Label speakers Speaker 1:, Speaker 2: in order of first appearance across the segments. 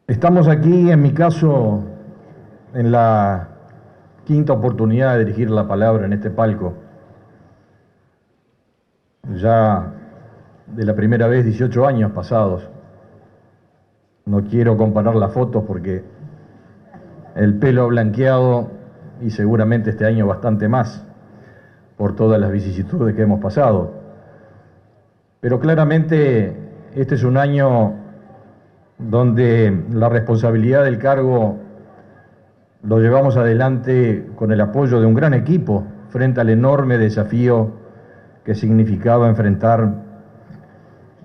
Speaker 1: Estamos aquí, en mi caso, en la quinta oportunidad de dirigir la palabra en este palco. Ya de la primera vez, 18 años pasados. No quiero comparar las fotos porque el pelo ha blanqueado y seguramente este año bastante más por todas las vicisitudes que hemos pasado. Pero claramente este es un año donde la responsabilidad del cargo lo llevamos adelante con el apoyo de un gran equipo frente al enorme desafío que significaba enfrentar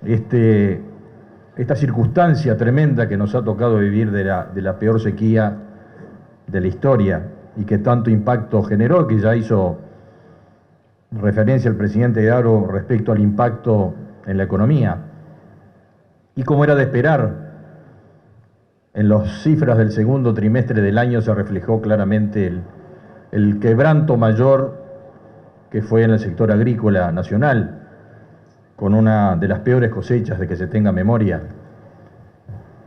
Speaker 1: esta circunstancia tremenda que nos ha tocado vivir de la peor sequía de la historia y que tanto impacto generó, que ya hizo referencia el presidente Aro respecto al impacto en la economía. Y como era de esperar, en las cifras del segundo trimestre del año se reflejó claramente el quebranto mayor que fue en el sector agrícola nacional, con una de las peores cosechas de que se tenga memoria.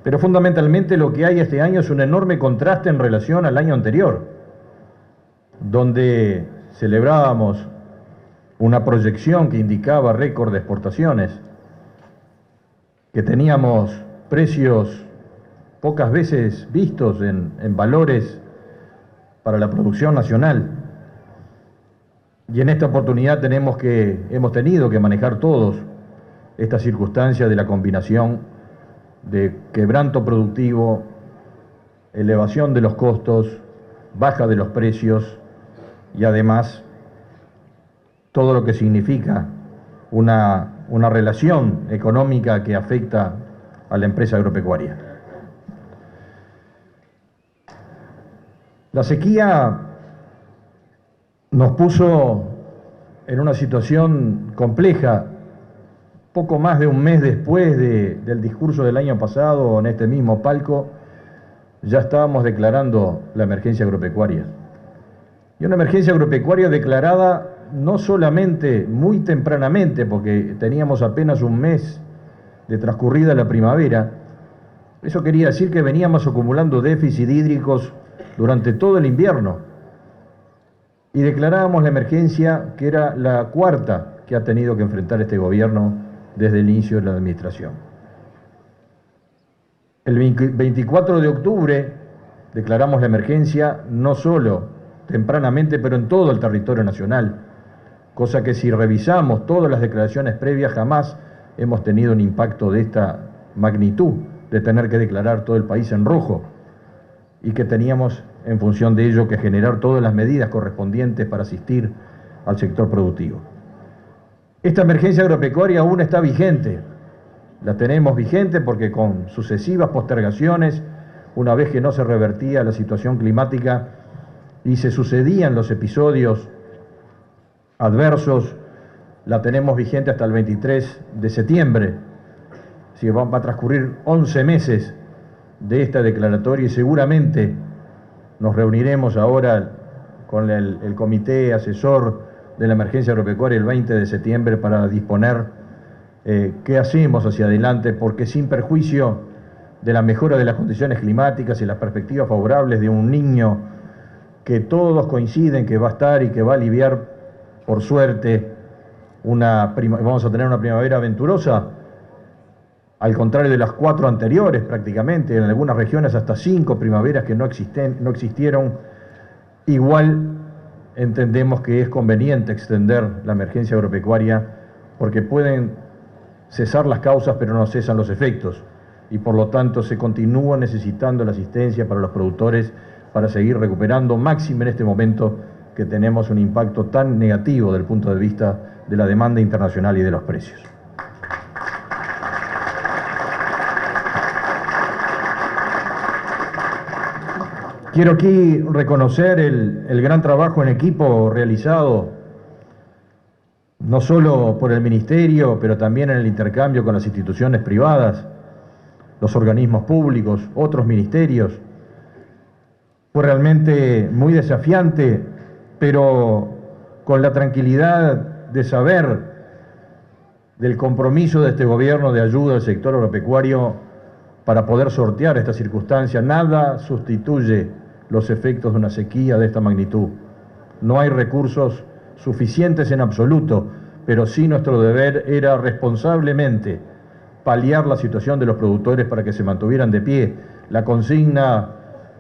Speaker 1: Pero fundamentalmente lo que hay este año es un enorme contraste en relación al año anterior, donde celebrábamos una proyección que indicaba récord de exportaciones, que teníamos precios pocas veces vistos en valores para la producción nacional. Y en esta oportunidad hemos tenido que manejar todos esta circunstancia de la combinación de quebranto productivo, elevación de los costos, baja de los precios y además todo lo que significa una relación económica que afecta a la empresa agropecuaria. La sequía nos puso en una situación compleja, poco más de un mes después del discurso del año pasado, en este mismo palco, ya estábamos declarando la emergencia agropecuaria. Y una emergencia agropecuaria declarada no solamente muy tempranamente, porque teníamos apenas un mes de transcurrida la primavera, eso quería decir que veníamos acumulando déficits hídricos durante todo el invierno. Y declarábamos la emergencia, que era la cuarta que ha tenido que enfrentar este gobierno desde el inicio de la administración. El 24 de octubre declaramos la emergencia no solo tempranamente, pero en todo el territorio nacional, cosa que si revisamos todas las declaraciones previas jamás hemos tenido un impacto de esta magnitud, de tener que declarar todo el país en rojo, y que teníamos en función de ello que generar todas las medidas correspondientes para asistir al sector productivo. Esta emergencia agropecuaria aún está vigente, la tenemos vigente porque con sucesivas postergaciones, una vez que no se revertía la situación climática y se sucedían los episodios adversos, la tenemos vigente hasta el 23 de septiembre. Si va a transcurrir 11 meses de esta declaratoria y seguramente nos reuniremos ahora con el comité asesor de la emergencia agropecuaria el 20 de septiembre para disponer qué hacemos hacia adelante, porque sin perjuicio de la mejora de las condiciones climáticas y las perspectivas favorables de un niño que todos coinciden que va a estar y que va a aliviar, por suerte, vamos a tener una primavera aventurosa, al contrario de las 4 anteriores prácticamente, en algunas regiones hasta 5 primaveras que no existieron, igual entendemos que es conveniente extender la emergencia agropecuaria porque pueden cesar las causas pero no cesan los efectos y por lo tanto se continúa necesitando la asistencia para los productores para seguir recuperando, máxime en este momento que tenemos un impacto tan negativo desde el punto de vista de la demanda internacional y de los precios. Quiero aquí reconocer el gran trabajo en equipo realizado, no solo por el Ministerio, pero también en el intercambio con las instituciones privadas, los organismos públicos, otros ministerios. Fue realmente muy desafiante, pero con la tranquilidad de saber del compromiso de este gobierno de ayuda al sector agropecuario, para poder sortear esta circunstancia. Nada sustituye los efectos de una sequía de esta magnitud. No hay recursos suficientes en absoluto, pero sí nuestro deber era responsablemente paliar la situación de los productores para que se mantuvieran de pie. La consigna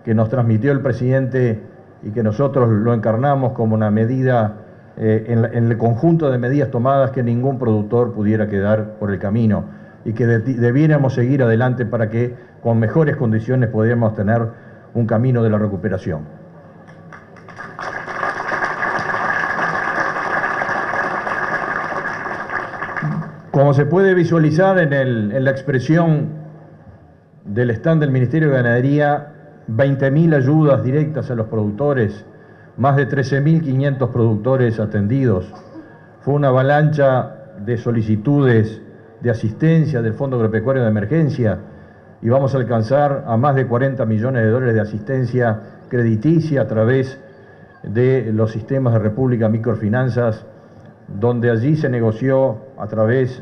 Speaker 1: que nos transmitió el presidente y que nosotros lo encarnamos como una medida en el conjunto de medidas tomadas, que ningún productor pudiera quedar por el camino y que debiéramos seguir adelante para que con mejores condiciones pudiéramos tener un camino de la recuperación. Como se puede visualizar en la expresión del stand del Ministerio de Ganadería, 20.000 ayudas directas a los productores, más de 13.500 productores atendidos. Fue una avalancha de solicitudes de asistencia del Fondo Agropecuario de Emergencia y vamos a alcanzar a más de 40 millones de dólares de asistencia crediticia a través de los sistemas de República Microfinanzas, donde allí se negoció a través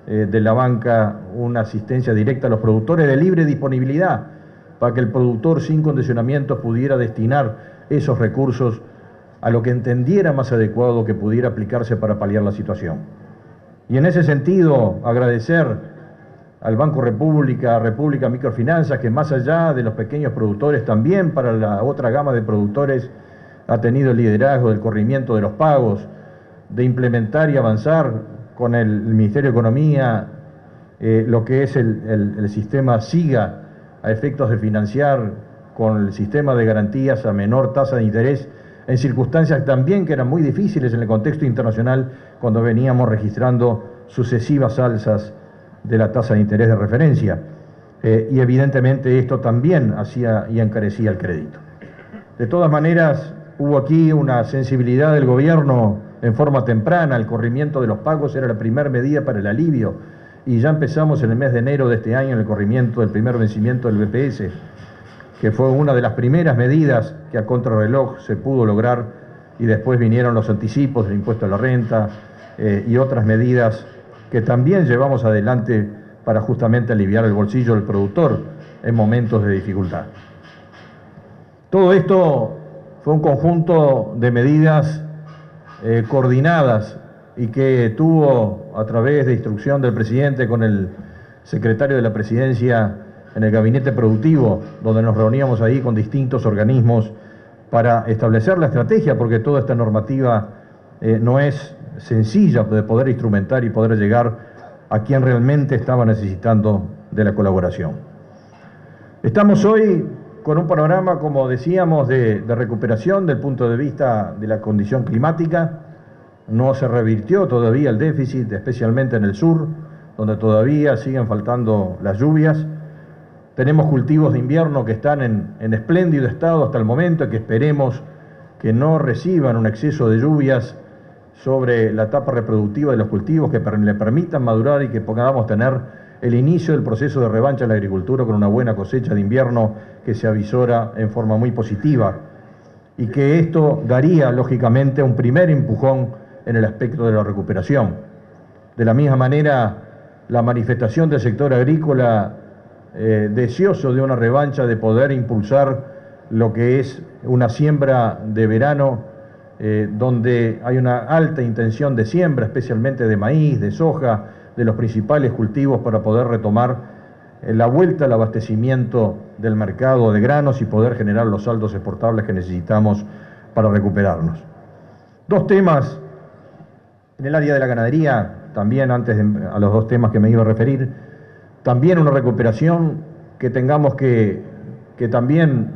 Speaker 1: de la banca una asistencia directa a los productores de libre disponibilidad, para que el productor sin condicionamientos pudiera destinar esos recursos a lo que entendiera más adecuado que pudiera aplicarse para paliar la situación. Y en ese sentido, agradecer al Banco República Microfinanzas, que más allá de los pequeños productores, también para la otra gama de productores, ha tenido el liderazgo del corrimiento de los pagos, de implementar y avanzar con el Ministerio de Economía lo que es el sistema SIGA, a efectos de financiar con el sistema de garantías a menor tasa de interés, en circunstancias también que eran muy difíciles en el contexto internacional, cuando veníamos registrando sucesivas alzas de la tasa de interés de referencia. Y evidentemente esto también hacía y encarecía el crédito. De todas maneras, hubo aquí una sensibilidad del gobierno en forma temprana. El corrimiento de los pagos era la primera medida para el alivio, y ya empezamos en el mes de enero de este año en el corrimiento del primer vencimiento del BPS, que fue una de las primeras medidas que a contrarreloj se pudo lograr, y después vinieron los anticipos del impuesto a la renta y otras medidas que también llevamos adelante para justamente aliviar el bolsillo del productor en momentos de dificultad. Todo esto fue un conjunto de medidas coordinadas y que tuvo, a través de instrucción del presidente con el secretario de la Presidencia en el gabinete productivo, donde nos reuníamos ahí con distintos organismos para establecer la estrategia, porque toda esta normativa no es sencilla de poder instrumentar y poder llegar a quien realmente estaba necesitando de la colaboración. Estamos hoy con un panorama, como decíamos, de recuperación del punto de vista de la condición climática. No se revirtió todavía el déficit, especialmente en el sur, donde todavía siguen faltando las lluvias. Tenemos cultivos de invierno que están en espléndido estado hasta el momento, y que esperemos que no reciban un exceso de lluvias sobre la etapa reproductiva de los cultivos, que le permitan madurar y que podamos tener el inicio del proceso de revancha de la agricultura con una buena cosecha de invierno que se avisora en forma muy positiva, y que esto daría lógicamente un primer empujón en el aspecto de la recuperación. De la misma manera, la manifestación del sector agrícola deseoso de una revancha, de poder impulsar lo que es una siembra de verano, donde hay una alta intención de siembra, especialmente de maíz, de soja, de los principales cultivos, para poder retomar la vuelta al abastecimiento del mercado de granos y poder generar los saldos exportables que necesitamos para recuperarnos. Dos temas en el área de la ganadería, también antes a los dos temas que me iba a referir, también una recuperación que tengamos que también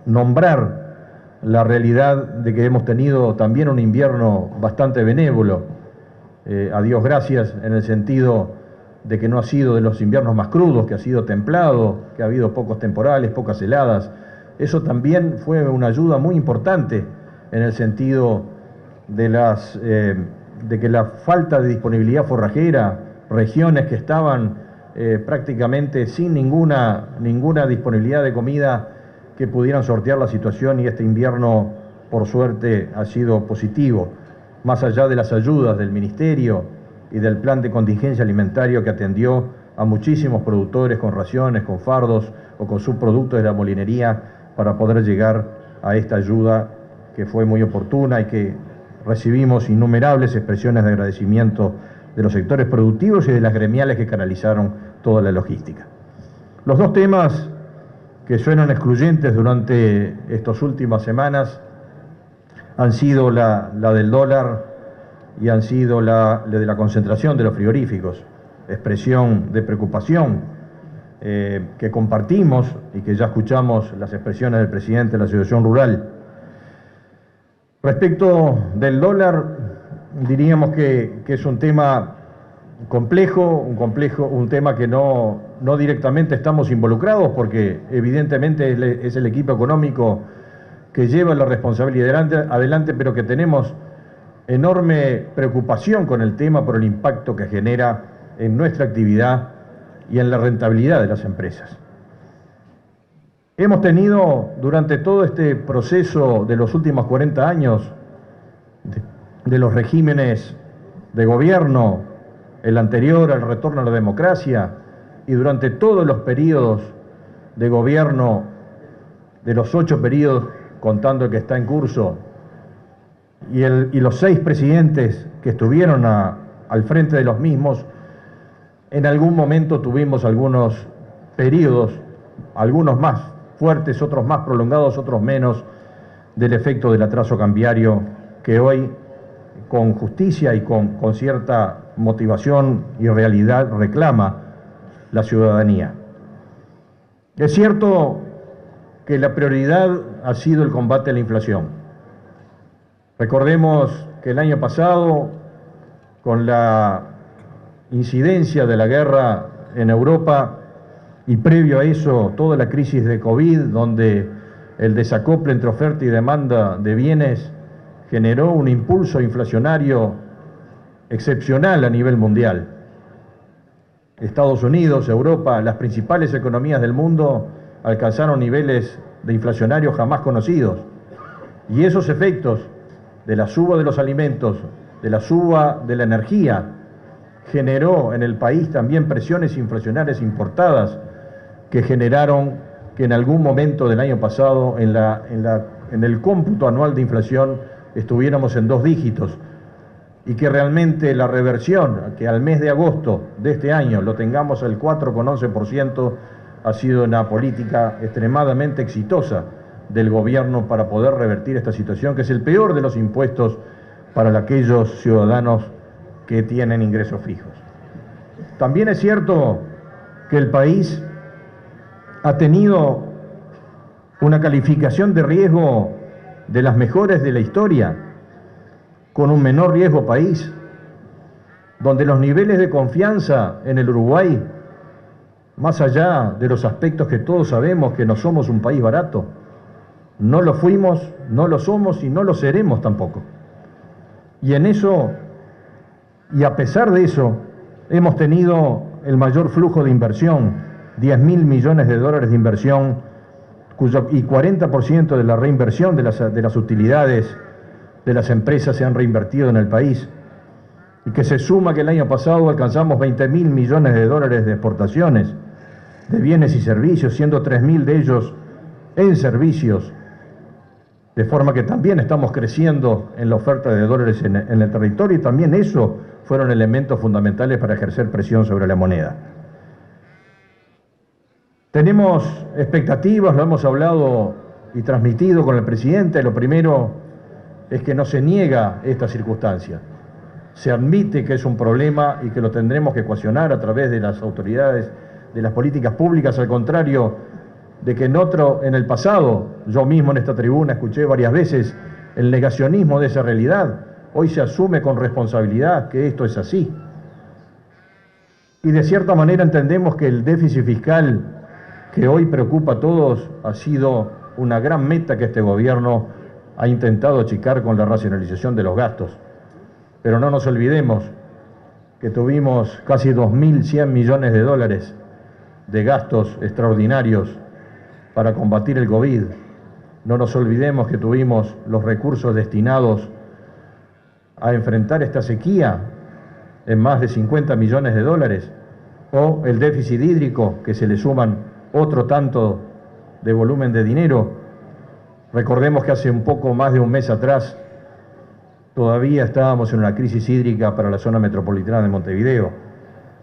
Speaker 1: nombrar la realidad de que hemos tenido también un invierno bastante benévolo, a Dios gracias, en el sentido de que no ha sido de los inviernos más crudos, que ha sido templado, que ha habido pocos temporales, pocas heladas. Eso también fue una ayuda muy importante en el sentido de que la falta de disponibilidad forrajera, regiones que estaban prácticamente sin ninguna disponibilidad de comida, que pudieran sortear la situación, y este invierno, por suerte, ha sido positivo, más allá de las ayudas del Ministerio y del plan de contingencia alimentario que atendió a muchísimos productores con raciones, con fardos o con subproductos de la molinería para poder llegar a esta ayuda que fue muy oportuna y que recibimos innumerables expresiones de agradecimiento de los sectores productivos y de las gremiales que canalizaron toda la logística. Los dos temas que suenan excluyentes durante estas últimas semanas han sido la del dólar y han sido la de la concentración de los frigoríficos, expresión de preocupación que compartimos y que ya escuchamos las expresiones del presidente de la Asociación Rural. Respecto del dólar, diríamos que es un tema complejo, un tema que no directamente estamos involucrados porque evidentemente es el equipo económico que lleva la responsabilidad adelante, pero que tenemos enorme preocupación con el tema por el impacto que genera en nuestra actividad y en la rentabilidad de las empresas. Hemos tenido durante todo este proceso de los últimos 40 años de los regímenes de gobierno, el anterior al retorno a la democracia, y durante todos los periodos de gobierno, de los 8 periodos contando el que está en curso, y los 6 presidentes que estuvieron al frente de los mismos, en algún momento tuvimos algunos periodos, algunos más fuertes, otros más prolongados, otros menos, del efecto del atraso cambiario que hoy, con justicia y con cierta motivación y realidad, reclama la ciudadanía. Es cierto que la prioridad ha sido el combate a la inflación. Recordemos que el año pasado, con la incidencia de la guerra en Europa y previo a eso toda la crisis de COVID, donde el desacople entre oferta y demanda de bienes generó un impulso inflacionario excepcional a nivel mundial. Estados Unidos, Europa, las principales economías del mundo alcanzaron niveles de inflacionarios jamás conocidos. Y esos efectos de la suba de los alimentos, de la suba de la energía, generó en el país también presiones inflacionarias importadas que generaron que en algún momento del año pasado en el cómputo anual de inflación estuviéramos en 2 dígitos y que realmente la reversión, que al mes de agosto de este año lo tengamos al 4,11%, ha sido una política extremadamente exitosa del gobierno para poder revertir esta situación, que es el peor de los impuestos para aquellos ciudadanos que tienen ingresos fijos. También es cierto que el país ha tenido una calificación de riesgo de las mejores de la historia, con un menor riesgo país, donde los niveles de confianza en el Uruguay, más allá de los aspectos que todos sabemos que no somos un país barato, no lo fuimos, no lo somos y no lo seremos tampoco. Y en eso, y a pesar de eso, hemos tenido el mayor flujo de inversión, 10.000 millones de dólares de inversión, y 40% de la reinversión de las utilidades de las empresas se han reinvertido en el país, y que se suma que el año pasado alcanzamos 20.000 millones de dólares de exportaciones de bienes y servicios, siendo 3.000 de ellos en servicios, de forma que también estamos creciendo en la oferta de dólares en el territorio, y también eso fueron elementos fundamentales para ejercer presión sobre la moneda. Tenemos expectativas, lo hemos hablado y transmitido con el presidente. Lo primero es que no se niega esta circunstancia. Se admite que es un problema y que lo tendremos que ecuacionar a través de las autoridades, de las políticas públicas, al contrario de que en el pasado, yo mismo en esta tribuna escuché varias veces el negacionismo de esa realidad. Hoy se asume con responsabilidad que esto es así. Y de cierta manera entendemos que el déficit fiscal que hoy preocupa a todos ha sido una gran meta que este gobierno ha intentado achicar con la racionalización de los gastos. Pero no nos olvidemos que tuvimos casi 2.100 millones de dólares de gastos extraordinarios para combatir el COVID. No nos olvidemos que tuvimos los recursos destinados a enfrentar esta sequía en más de 50 millones de dólares. o el déficit hídrico, que se le suman otro tanto de volumen de dinero. Recordemos que hace un poco más de un mes atrás todavía estábamos en una crisis hídrica para la zona metropolitana de Montevideo.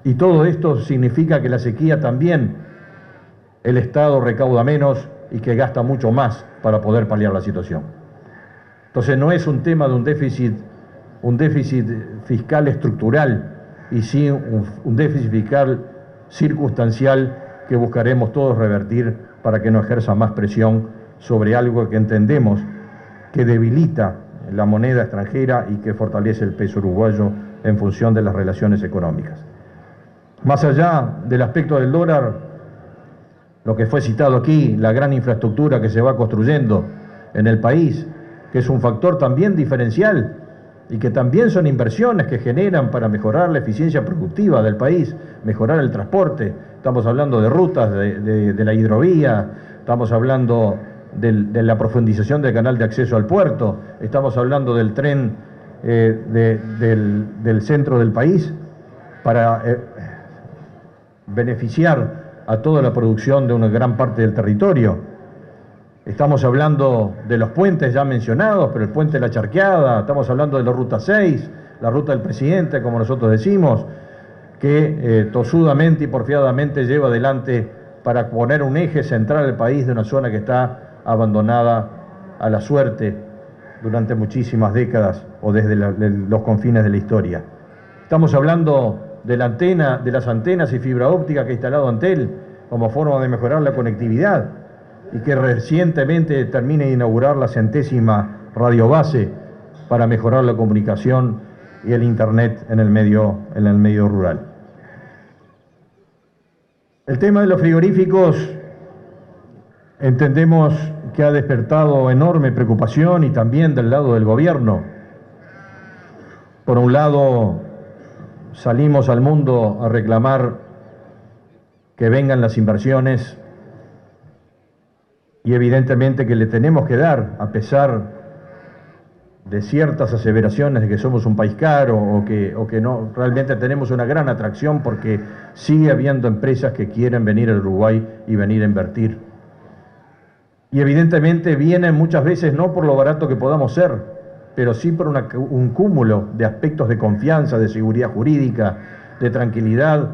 Speaker 1: Y todo esto significa que la sequía también, el Estado recauda menos y que gasta mucho más para poder paliar la situación. Entonces no es un tema de un déficit fiscal estructural, y sí un déficit fiscal circunstancial que buscaremos todos revertir para que no ejerza más presión sobre algo que entendemos que debilita la moneda extranjera y que fortalece el peso uruguayo en función de las relaciones económicas. Más allá del aspecto del dólar, lo que fue citado aquí, la gran infraestructura que se va construyendo en el país, que es un factor también diferencial y que también son inversiones que generan para mejorar la eficiencia productiva del país, mejorar el transporte. Estamos hablando de rutas, de la hidrovía, estamos hablando de la profundización del canal de acceso al puerto, estamos hablando del tren del centro del país para beneficiar a toda la producción de una gran parte del territorio. Estamos hablando de los puentes ya mencionados, pero el puente de la Charqueada, estamos hablando de la Ruta 6, la Ruta del Presidente, como nosotros decimos, que tosudamente y porfiadamente lleva adelante para poner un eje central del país de una zona que está abandonada a la suerte durante muchísimas décadas o desde los confines de la historia. Estamos hablando de las antenas y fibra óptica que ha instalado Antel como forma de mejorar la conectividad y que recientemente termina de inaugurar la 100ª radiobase para mejorar la comunicación y el internet en el medio rural. El tema de los frigoríficos entendemos que ha despertado enorme preocupación y también del lado del gobierno. Por un lado, salimos al mundo a reclamar que vengan las inversiones y evidentemente que le tenemos que dar, a pesar de ciertas aseveraciones de que somos un país caro o que no, realmente tenemos una gran atracción porque sigue habiendo empresas que quieren venir al Uruguay y venir a invertir. Y evidentemente vienen muchas veces no por lo barato que podamos ser, pero sí por un cúmulo de aspectos de confianza, de seguridad jurídica, de tranquilidad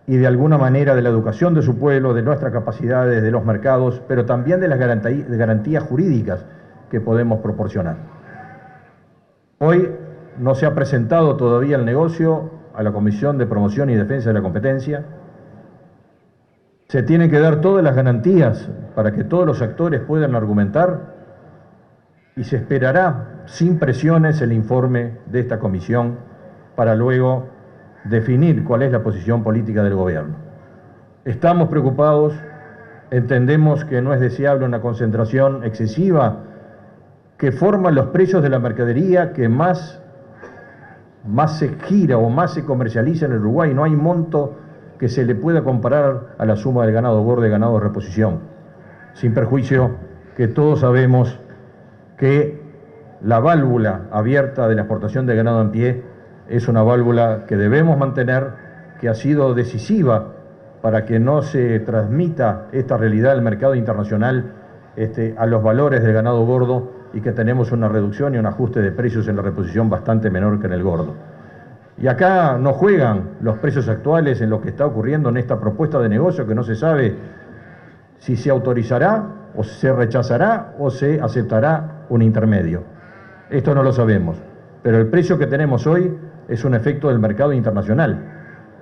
Speaker 1: y de alguna manera de la educación de su pueblo, de nuestras capacidades, de los mercados, pero también de las garantías jurídicas que podemos proporcionar. Hoy no se ha presentado todavía el negocio a la Comisión de Promoción y Defensa de la Competencia. Se tienen que dar todas las garantías para que todos los actores puedan argumentar y se esperará sin presiones el informe de esta comisión para luego definir cuál es la posición política del gobierno. Estamos preocupados, entendemos que no es deseable una concentración excesiva que forman los precios de la mercadería que más se gira o más se comercializa en el Uruguay. No hay monto que se le pueda comparar a la suma del ganado gordo y ganado de reposición, sin perjuicio que todos sabemos que la válvula abierta de la exportación de ganado en pie es una válvula que debemos mantener, que ha sido decisiva para que no se transmita esta realidad del mercado internacional a los valores del ganado gordo y que tenemos una reducción y un ajuste de precios en la reposición bastante menor que en el gordo. Y acá no juegan los precios actuales en lo que está ocurriendo en esta propuesta de negocio que no se sabe si se autorizará o se rechazará o se aceptará un intermedio. Esto no lo sabemos, pero el precio que tenemos hoy es un efecto del mercado internacional,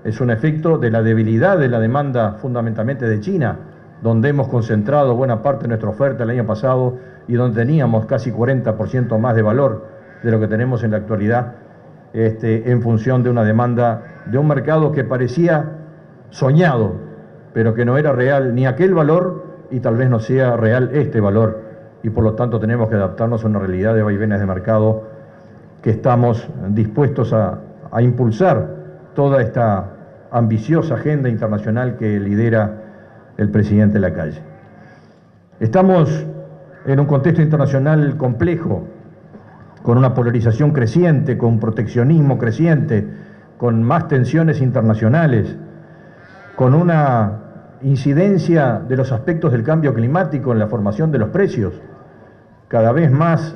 Speaker 1: es un efecto de la debilidad de la demanda fundamentalmente de China, donde hemos concentrado buena parte de nuestra oferta el año pasado y donde teníamos casi 40% más de valor de lo que tenemos en la actualidad, en función de una demanda de un mercado que parecía soñado, pero que no era real ni aquel valor y tal vez no sea real este valor, y por lo tanto tenemos que adaptarnos a una realidad de vaivenes de mercado que estamos dispuestos a impulsar toda esta ambiciosa agenda internacional que lidera el presidente Lacalle. Estamos en un contexto internacional complejo, con una polarización creciente, con un proteccionismo creciente, con más tensiones internacionales, con una incidencia de los aspectos del cambio climático en la formación de los precios. Cada vez más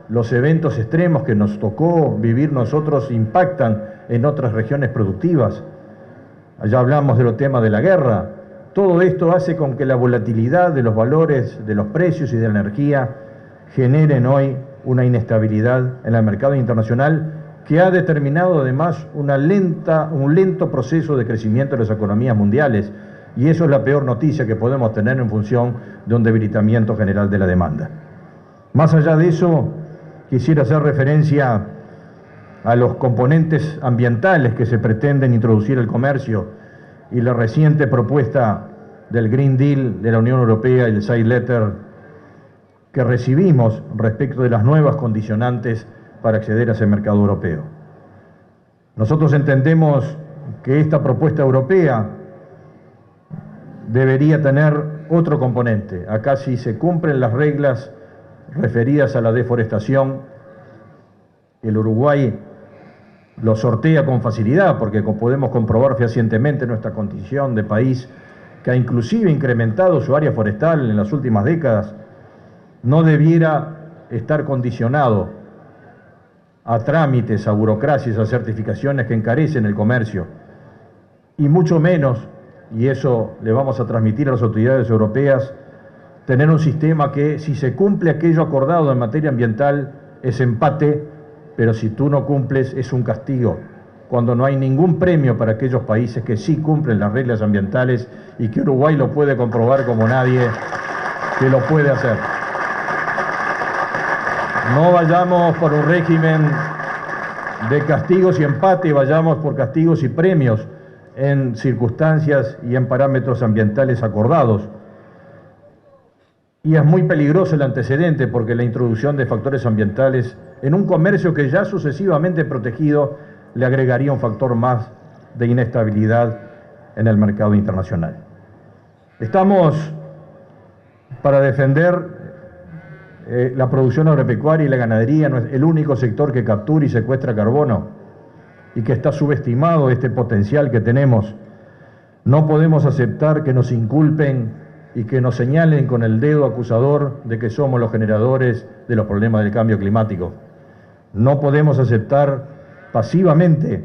Speaker 1: los eventos extremos que nos tocó vivir nosotros impactan en otras regiones productivas. Allá hablamos de los temas de la guerra. Todo esto hace con que la volatilidad de los valores, de los precios y de la energía generen hoy una inestabilidad en el mercado internacional que ha determinado además un lento proceso de crecimiento de las economías mundiales. Y eso es la peor noticia que podemos tener en función de un debilitamiento general de la demanda. Más allá de eso, quisiera hacer referencia a los componentes ambientales que se pretenden introducir al comercio y la reciente propuesta del Green Deal de la Unión Europea y el Side Letter que recibimos respecto de las nuevas condicionantes para acceder a ese mercado europeo. Nosotros entendemos que esta propuesta europea debería tener otro componente. Acá si se cumplen las reglas referidas a la deforestación, el Uruguay lo sortea con facilidad porque podemos comprobar fehacientemente nuestra condición de país que ha inclusive incrementado su área forestal en las últimas décadas, no debiera estar condicionado a trámites, a burocracias, a certificaciones que encarecen el comercio, y mucho menos, y eso le vamos a transmitir a las autoridades europeas, tener un sistema que si se cumple aquello acordado en materia ambiental es empate, pero si tú no cumples es un castigo, cuando no hay ningún premio para aquellos países que sí cumplen las reglas ambientales y que Uruguay lo puede comprobar como nadie que lo puede hacer. No vayamos por un régimen de castigos y empate, vayamos por castigos y premios en circunstancias y en parámetros ambientales acordados. Y es muy peligroso el antecedente porque la introducción de factores ambientales en un comercio que ya sucesivamente protegido le agregaría un factor más de inestabilidad en el mercado internacional. Estamos para defender la producción agropecuaria y la ganadería, no es el único sector que captura y secuestra carbono y que está subestimado este potencial que tenemos. No podemos aceptar que nos inculpen y que nos señalen con el dedo acusador de que somos los generadores de los problemas del cambio climático. No podemos aceptar pasivamente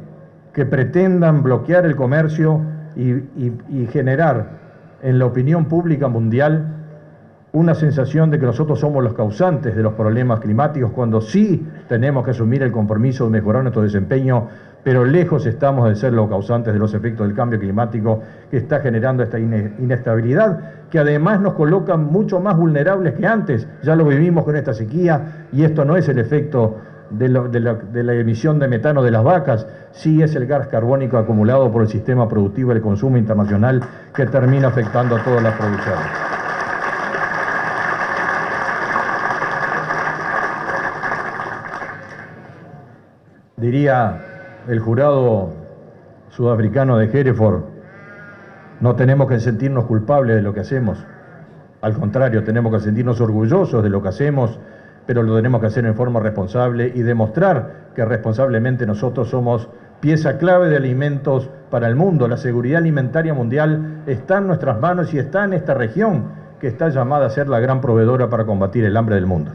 Speaker 1: que pretendan bloquear el comercio y generar en la opinión pública mundial una sensación de que nosotros somos los causantes de los problemas climáticos, cuando sí tenemos que asumir el compromiso de mejorar nuestro desempeño, pero lejos estamos de ser los causantes de los efectos del cambio climático que está generando esta inestabilidad, que además nos coloca mucho más vulnerables que antes. Ya lo vivimos con esta sequía, y esto no es el efecto de la emisión de metano de las vacas, sí es el gas carbónico acumulado por el sistema productivo y el consumo internacional que termina afectando a todas las producciones. Diría el jurado sudafricano de Hereford, no tenemos que sentirnos culpables de lo que hacemos. Al contrario, tenemos que sentirnos orgullosos de lo que hacemos, pero lo tenemos que hacer en forma responsable y demostrar que responsablemente nosotros somos pieza clave de alimentos para el mundo. La seguridad alimentaria mundial está en nuestras manos y está en esta región que está llamada a ser la gran proveedora para combatir el hambre del mundo.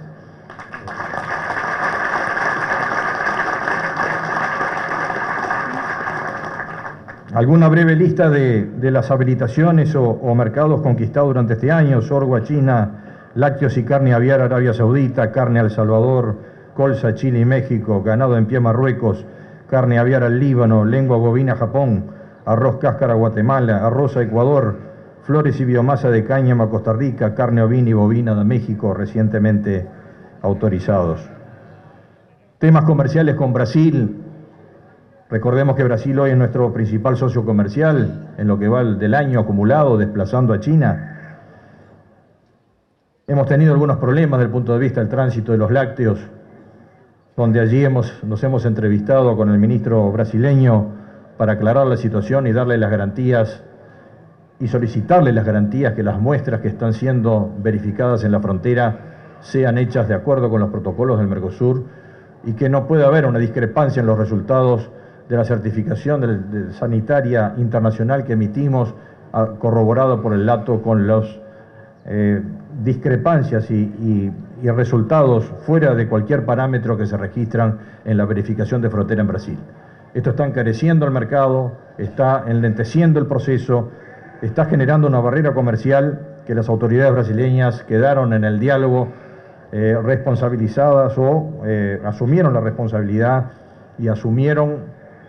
Speaker 1: Alguna breve lista de las habilitaciones o mercados conquistados durante este año: sorgo a China, lácteos y carne aviar a Arabia Saudita, carne a El Salvador, colza a Chile y México, ganado en pie a Marruecos, carne aviar al Líbano, lengua bovina a Japón, arroz cáscara a Guatemala, arroz a Ecuador, flores y biomasa de cáñamo a Costa Rica, carne ovina y bovina de México, recientemente autorizados. Temas comerciales con Brasil. Recordemos que Brasil hoy es nuestro principal socio comercial en lo que va del año acumulado, desplazando a China. Hemos tenido algunos problemas desde el punto de vista del tránsito de los lácteos, donde allí nos hemos entrevistado con el ministro brasileño para aclarar la situación y darle las garantías y solicitarle las garantías que las muestras que están siendo verificadas en la frontera sean hechas de acuerdo con los protocolos del Mercosur y que no pueda haber una discrepancia en los resultados de la certificación sanitaria internacional que emitimos corroborado por el dato con las discrepancias y resultados fuera de cualquier parámetro que se registran en la verificación de frontera en Brasil. Esto está encareciendo el mercado, está enlenteciendo el proceso, está generando una barrera comercial que las autoridades brasileñas quedaron en el diálogo responsabilizadas o asumieron la responsabilidad y asumieron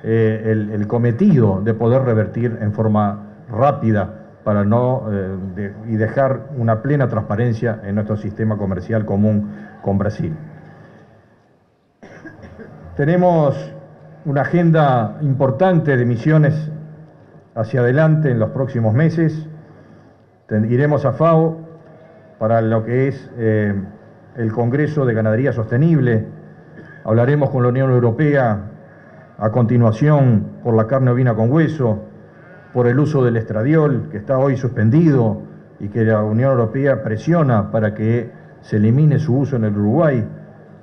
Speaker 1: el cometido de poder revertir en forma rápida para y dejar una plena transparencia en nuestro sistema comercial común con Brasil. Tenemos una agenda importante de misiones hacia adelante en los próximos meses. Iremos a FAO para lo que es el Congreso de Ganadería Sostenible. Hablaremos con la Unión Europea a continuación por la carne ovina con hueso, por el uso del estradiol, que está hoy suspendido y que la Unión Europea presiona para que se elimine su uso en el Uruguay.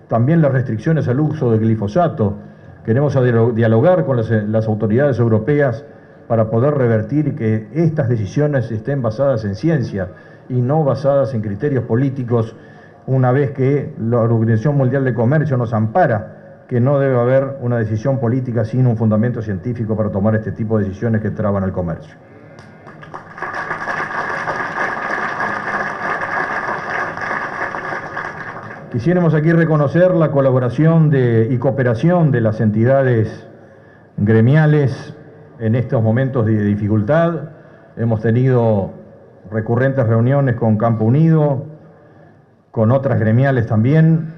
Speaker 1: También las restricciones al uso de glifosato. Queremos dialogar con las autoridades europeas para poder revertir y que estas decisiones estén basadas en ciencia y no basadas en criterios políticos, una vez que la Organización Mundial de Comercio nos ampara que no debe haber una decisión política sin un fundamento científico para tomar este tipo de decisiones que traban el comercio. Quisiéramos aquí reconocer la colaboración y cooperación de las entidades gremiales en estos momentos de dificultad. Hemos tenido recurrentes reuniones con Campo Unido, con otras gremiales también.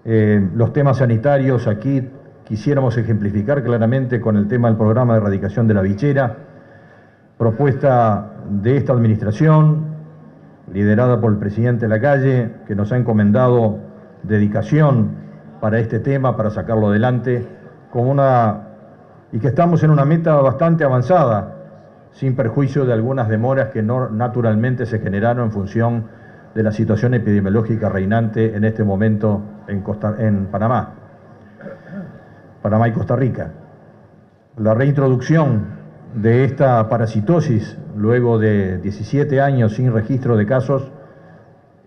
Speaker 1: Los temas sanitarios aquí quisiéramos ejemplificar claramente con el tema del programa de erradicación de la bichera, propuesta de esta administración, liderada por el presidente Lacalle, que nos ha encomendado dedicación para este tema, para sacarlo adelante, y que estamos en una meta bastante avanzada, sin perjuicio de algunas demoras que naturalmente se generaron en función de la situación epidemiológica reinante en este momento en Panamá y Costa Rica. La reintroducción de esta parasitosis, luego de 17 años sin registro de casos,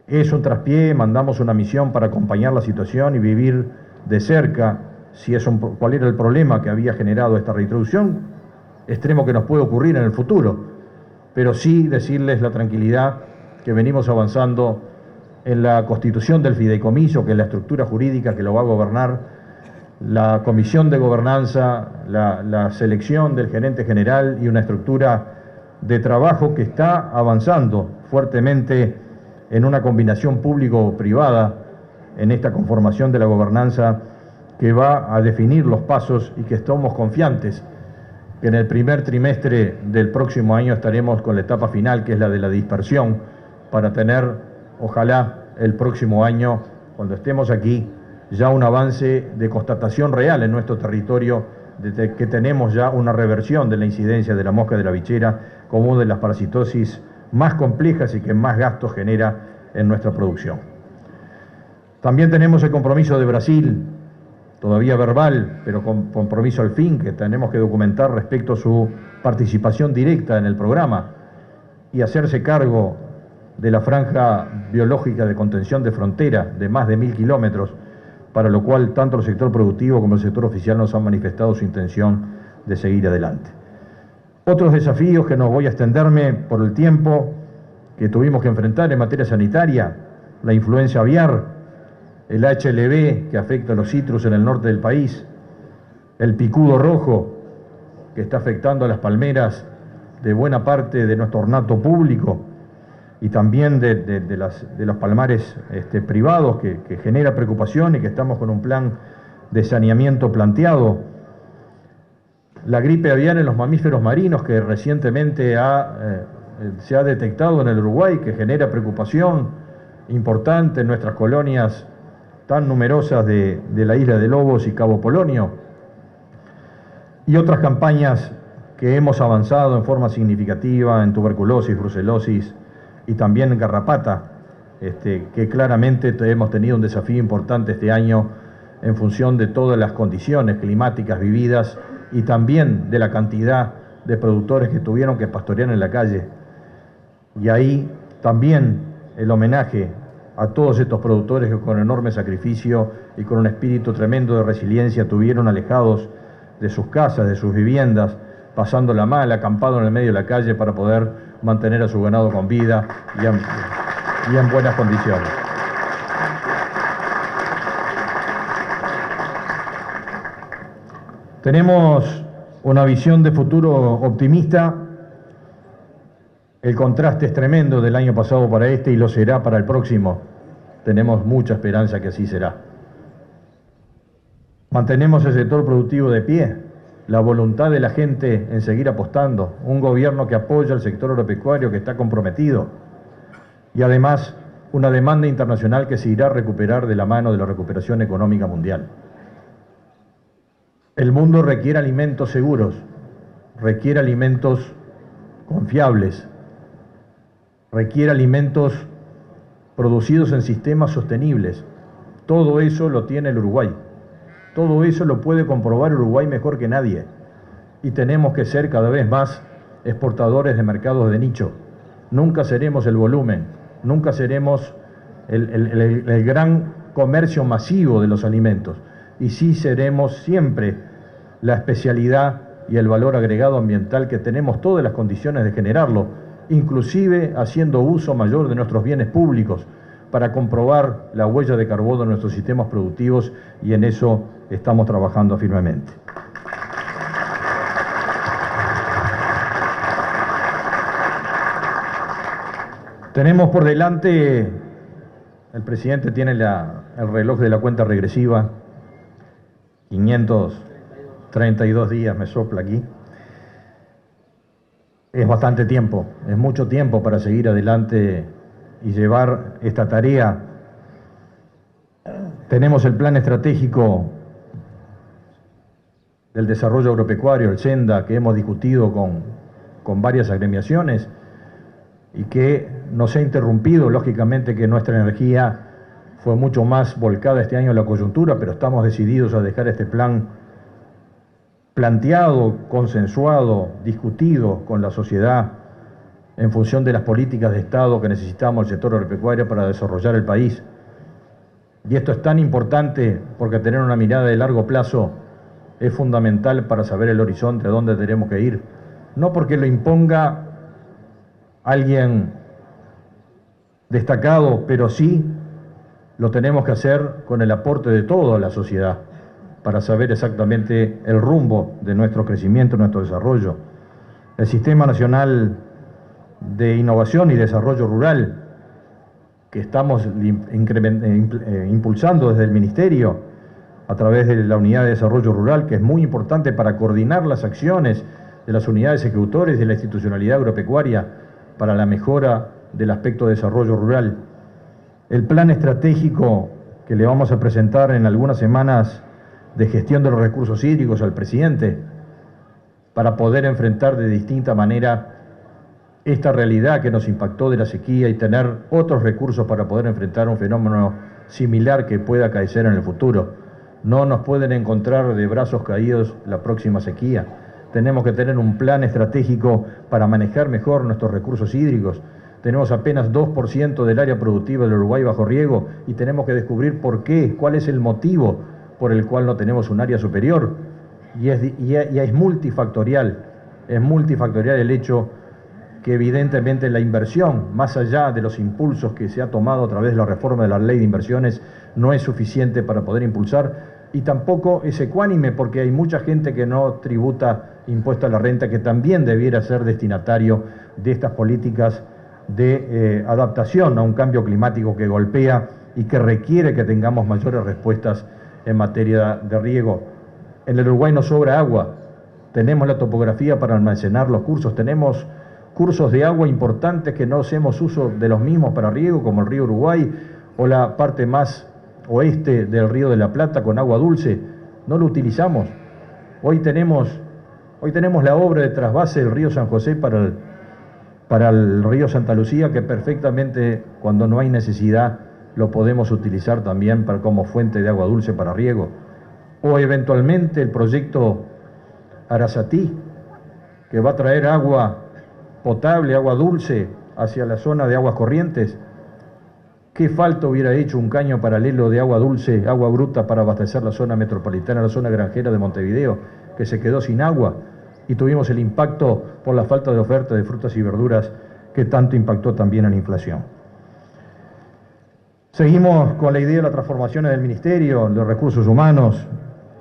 Speaker 1: es un traspié. Mandamos una misión para acompañar la situación y vivir de cerca cuál era el problema que había generado esta reintroducción, extremo que nos puede ocurrir en el futuro, pero sí decirles la tranquilidad que venimos avanzando en la constitución del fideicomiso, que es la estructura jurídica que lo va a gobernar, la comisión de gobernanza, la selección del gerente general y una estructura de trabajo que está avanzando fuertemente en una combinación público-privada en esta conformación de la gobernanza que va a definir los pasos y que estamos confiantes que en el primer trimestre del próximo año estaremos con la etapa final, que es la de la dispersión, para tener, ojalá, el próximo año, cuando estemos aquí, ya un avance de constatación real en nuestro territorio, de que tenemos ya una reversión de la incidencia de la mosca de la bichera como una de las parasitosis más complejas y que más gastos genera en nuestra producción. También tenemos el compromiso de Brasil, todavía verbal, pero con compromiso al fin, que tenemos que documentar respecto a su participación directa en el programa y hacerse cargo de la franja biológica de contención de frontera de más de 1000 kilómetros, para lo cual tanto el sector productivo como el sector oficial nos han manifestado su intención de seguir adelante. Otros desafíos que no voy a extenderme por el tiempo que tuvimos que enfrentar en materia sanitaria: la influenza aviar, el HLV que afecta a los citrus en el norte del país, el picudo rojo que está afectando a las palmeras de buena parte de nuestro ornato público y también de los palmares privados, que genera preocupación y que estamos con un plan de saneamiento planteado. La gripe aviar en los mamíferos marinos, que recientemente se ha detectado en el Uruguay, que genera preocupación importante en nuestras colonias tan numerosas de la isla de Lobos y Cabo Polonio, y otras campañas que hemos avanzado en forma significativa en tuberculosis, brucelosis y también en garrapata, que claramente hemos tenido un desafío importante este año en función de todas las condiciones climáticas vividas y también de la cantidad de productores que tuvieron que pastorear en la calle. Y ahí también el homenaje a todos estos productores que con enorme sacrificio y con un espíritu tremendo de resiliencia tuvieron alejados de sus casas, de sus viviendas, pasándola mal, acampado en el medio de la calle para poder mantener a su ganado con vida y en buenas condiciones. Tenemos una visión de futuro optimista. El contraste es tremendo del año pasado para este y lo será para el próximo. Tenemos mucha esperanza que así será. Mantenemos el sector productivo de pie, la voluntad de la gente en seguir apostando, un gobierno que apoya al sector agropecuario que está comprometido y además una demanda internacional que se irá a recuperar de la mano de la recuperación económica mundial. El mundo requiere alimentos seguros, requiere alimentos confiables, requiere alimentos producidos en sistemas sostenibles. Todo eso lo tiene el Uruguay. Todo eso lo puede comprobar Uruguay mejor que nadie. Y tenemos que ser cada vez más exportadores de mercados de nicho. Nunca seremos el volumen, nunca seremos el gran comercio masivo de los alimentos. Y sí seremos siempre la especialidad y el valor agregado ambiental que tenemos todas las condiciones de generarlo, inclusive haciendo uso mayor de nuestros bienes públicos para comprobar la huella de carbono de nuestros sistemas productivos, y en eso estamos trabajando firmemente. Tenemos por delante, el presidente tiene el reloj de la cuenta regresiva, 532 días me sopla aquí. Es bastante tiempo, es mucho tiempo para seguir adelante y llevar esta tarea. Tenemos el plan estratégico del desarrollo agropecuario, el SENDA, que hemos discutido con varias agremiaciones y que nos ha interrumpido, lógicamente, que nuestra energía fue mucho más volcada este año en la coyuntura, pero estamos decididos a dejar este plan planteado, consensuado, discutido con la sociedad en función de las políticas de Estado que necesitamos el sector agropecuario para desarrollar el país. Y esto es tan importante porque tener una mirada de largo plazo es fundamental para saber el horizonte, a dónde tenemos que ir. No porque lo imponga alguien destacado, pero sí lo tenemos que hacer con el aporte de toda la sociedad para saber exactamente el rumbo de nuestro crecimiento, nuestro desarrollo. El Sistema Nacional de Innovación y Desarrollo Rural, que estamos impulsando desde el Ministerio a través de la Unidad de Desarrollo Rural, que es muy importante para coordinar las acciones de las unidades ejecutores y de la institucionalidad agropecuaria para la mejora del aspecto de desarrollo rural. El plan estratégico que le vamos a presentar en algunas semanas de gestión de los recursos hídricos al presidente, para poder enfrentar de distinta manera esta realidad que nos impactó de la sequía y tener otros recursos para poder enfrentar un fenómeno similar que pueda acaecer en el futuro. No nos pueden encontrar de brazos caídos la próxima sequía. Tenemos que tener un plan estratégico para manejar mejor nuestros recursos hídricos. Tenemos apenas 2% del área productiva del Uruguay bajo riego y tenemos que descubrir por qué, cuál es el motivo por el cual no tenemos un área superior. Y es multifactorial el hecho que evidentemente la inversión, más allá de los impulsos que se ha tomado a través de la reforma de la ley de inversiones, no es suficiente para poder impulsar, y tampoco es ecuánime porque hay mucha gente que no tributa impuesto a la renta, que también debiera ser destinatario de estas políticas de adaptación a un cambio climático que golpea y que requiere que tengamos mayores respuestas en materia de riego. En el Uruguay nos sobra agua, tenemos la topografía para almacenar los cursos, tenemos cursos de agua importantes que no hacemos uso de los mismos para riego, como el río Uruguay o la parte más oeste del río de la Plata con agua dulce, no lo utilizamos. Hoy tenemos la obra de trasvase del río San José para el río Santa Lucía, que perfectamente, cuando no hay necesidad, lo podemos utilizar también como fuente de agua dulce para riego. O eventualmente el proyecto Arasatí, que va a traer agua potable, agua dulce, hacia la zona de Aguas Corrientes. ¿Qué falta hubiera hecho un caño paralelo de agua dulce, agua bruta, para abastecer la zona metropolitana, la zona granjera de Montevideo, que se quedó sin agua? Y tuvimos el impacto por la falta de oferta de frutas y verduras que tanto impactó también en la inflación. Seguimos con la idea de las transformaciones del Ministerio, los recursos humanos,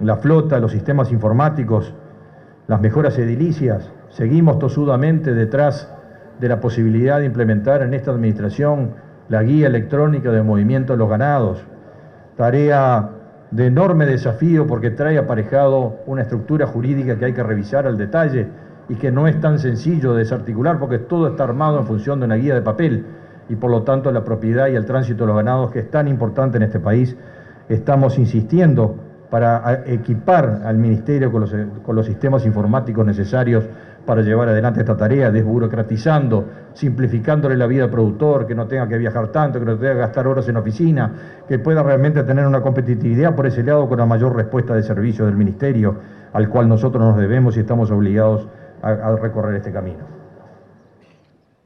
Speaker 1: la flota, los sistemas informáticos, las mejoras edilicias. Seguimos tosudamente detrás de la posibilidad de implementar en esta administración la guía electrónica de movimiento de los ganados. Tarea de enorme desafío porque trae aparejado una estructura jurídica que hay que revisar al detalle y que no es tan sencillo de desarticular porque todo está armado en función de una guía de papel y por lo tanto la propiedad y el tránsito de los ganados, que es tan importante en este país, estamos insistiendo para equipar al Ministerio con los sistemas informáticos necesarios para llevar adelante esta tarea, desburocratizando, simplificándole la vida al productor, que no tenga que viajar tanto, que no tenga que gastar horas en oficina, que pueda realmente tener una competitividad por ese lado con la mayor respuesta de servicio del Ministerio, al cual nosotros nos debemos y estamos obligados a recorrer este camino.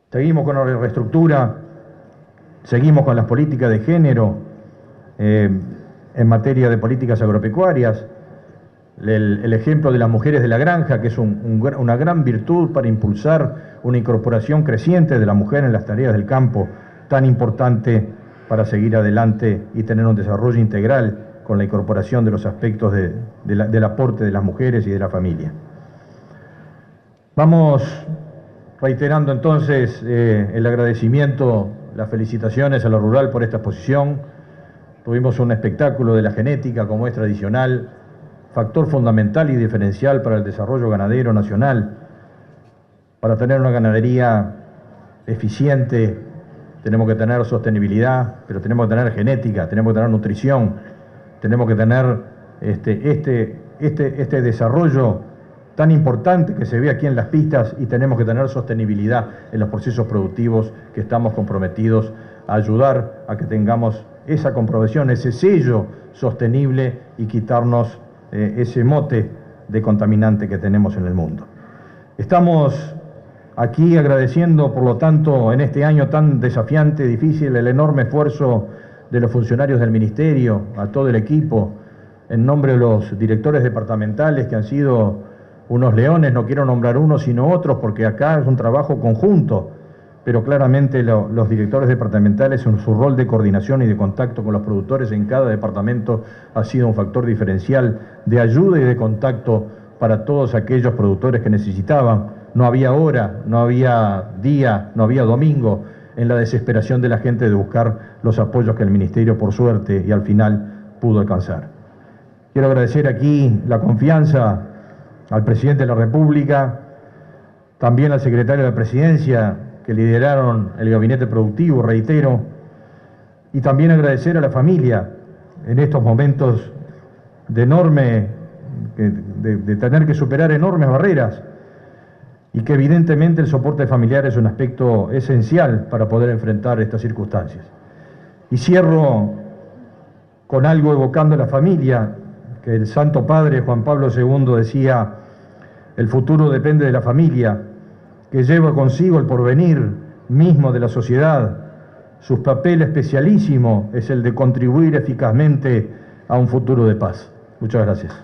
Speaker 1: Seguimos con la reestructura, seguimos con las políticas de género, en materia de políticas agropecuarias, el ejemplo de las mujeres de la granja, que es una gran virtud para impulsar una incorporación creciente de la mujer en las tareas del campo, tan importante para seguir adelante y tener un desarrollo integral con la incorporación de los aspectos del aporte de las mujeres y de la familia. Vamos reiterando entonces el agradecimiento, las felicitaciones a la Rural por esta exposición. Tuvimos un espectáculo de la genética, como es tradicional, factor fundamental y diferencial para el desarrollo ganadero nacional. Para tener una ganadería eficiente tenemos que tener sostenibilidad, pero tenemos que tener genética, tenemos que tener nutrición, tenemos que tener este desarrollo tan importante que se ve aquí en las pistas, y tenemos que tener sostenibilidad en los procesos productivos, que estamos comprometidos a ayudar a que tengamos esa comprobación, ese sello sostenible y quitarnos ese mote de contaminante que tenemos en el mundo. Estamos aquí agradeciendo, por lo tanto, en este año tan desafiante, difícil, el enorme esfuerzo de los funcionarios del Ministerio, a todo el equipo, en nombre de los directores departamentales que han sido unos leones, no quiero nombrar unos sino otros, porque acá es un trabajo conjunto, pero claramente los directores departamentales en su rol de coordinación y de contacto con los productores en cada departamento ha sido un factor diferencial de ayuda y de contacto para todos aquellos productores que necesitaban. No había hora, no había día, no había domingo en la desesperación de la gente de buscar los apoyos que el Ministerio, por suerte, y al final pudo alcanzar. Quiero agradecer aquí la confianza al Presidente de la República, también al Secretario de la Presidencia, que lideraron el gabinete productivo, reitero, y también agradecer a la familia en estos momentos de tener que superar enormes barreras, y que evidentemente el soporte familiar es un aspecto esencial para poder enfrentar estas circunstancias. Y cierro con algo evocando a la familia, que el Santo Padre Juan Pablo II decía: el futuro depende de la familia, que lleva consigo el porvenir mismo de la sociedad. Su papel especialísimo es el de contribuir eficazmente a un futuro de paz. Muchas gracias.